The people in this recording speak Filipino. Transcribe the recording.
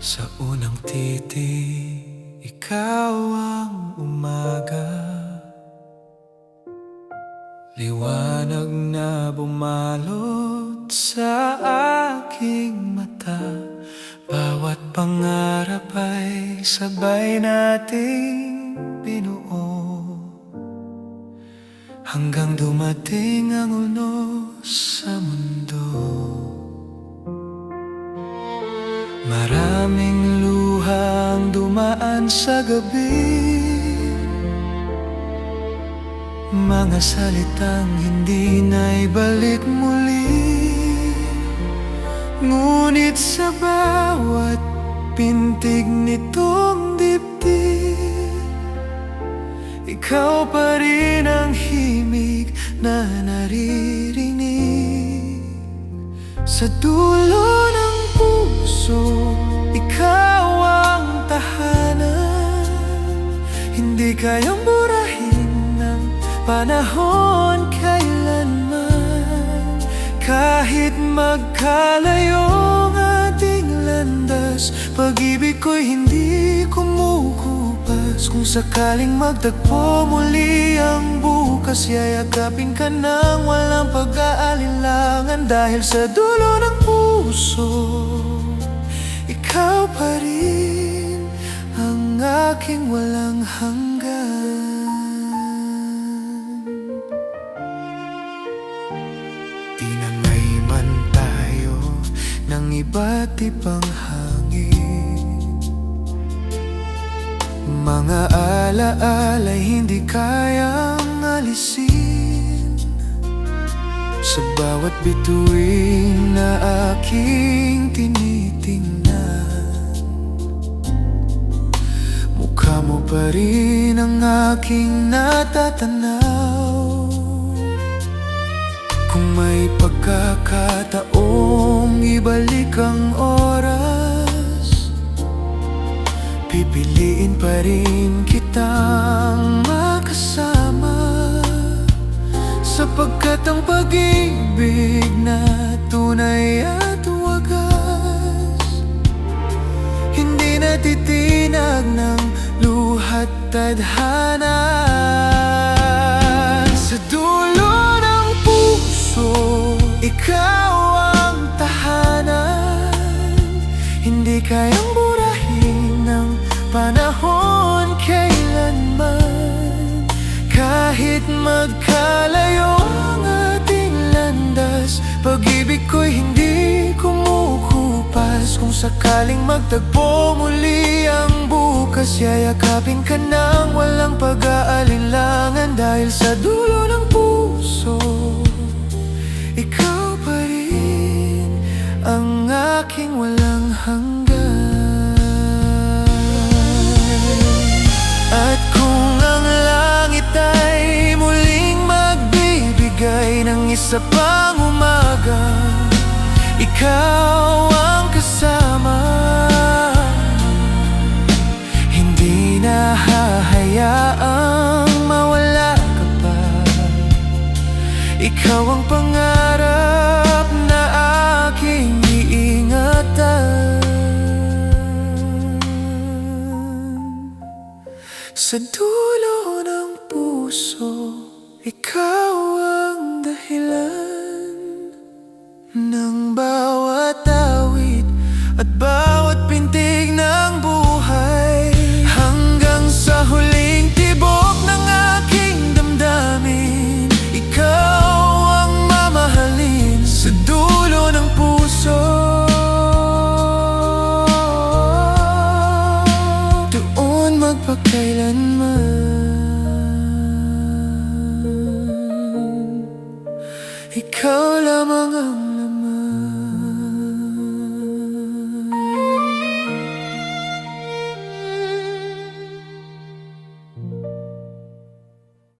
Sa unang titig, ikaw ang umaga. Liwanag na bumalot sa aking mata. Bawat pangarap ay sabay nating binuo, hanggang dumating ang unos sa mundo. Maraming luhang dumaan sa gabi, mga salitang hindi naibalik muli. Ngunit sa bawat pintig nitong dibdib, ikaw pa rin ang himig na naririnig. Sa dulo ng puso, ikaw ang tahanan. Hindi kayang burahin ng panahon kailanman. Kahit magkalayong ating landas, pag-ibig ko'y hindi kumukupas. Kung sakaling magtagpo muli ang bukas, yayakapin ka nang walang pag-aalinlangan. Dahil sa dulo ng puso, ikaw pa rin ang aking walang hanggan. Tinangay man tayo ng iba't ibang hangin, mga alaala'y hindi kayang alisin. Sa bawat bituin na aking tinitingnan, mukha mo pa rin ang aking natatanaw. Kung may pagkakataong ibalik ang oras, pipiliin pa rin kitang makasama. Sapagkat ang pag-ibig na tunay at wagas, hindi natitinag ng luha't tadhana. Sa dulo ng puso, ikaw ang tahanan. Hindi kayang burahin ng panahon kailanman. Kahit magkalayo ang ating landas, pag-ibig ko'y hindi kumukupas. Kung sakaling magtagpo muli ang bukas, yayakapin ka nang walang pag-aalinlangan. Dahil sa dulo ng puso, ikaw pa rin ang aking walang hanggan. At kung ang langit ay muling magbibigay ng isa pang umaga, ikaw ang kasama. Hindi na hahayaang mawala ka pa. Ikaw ang pangarap na aking iingatan. Sa dulo ng puso, ikaw ang dahilan ng bawat awit at bawat pintig ng buhay. Hanggang sa huling tibok ng aking damdamin, ikaw ang mamahalin. Sa dulo ng puso, doon magpakailanman. Ikaw lamang ang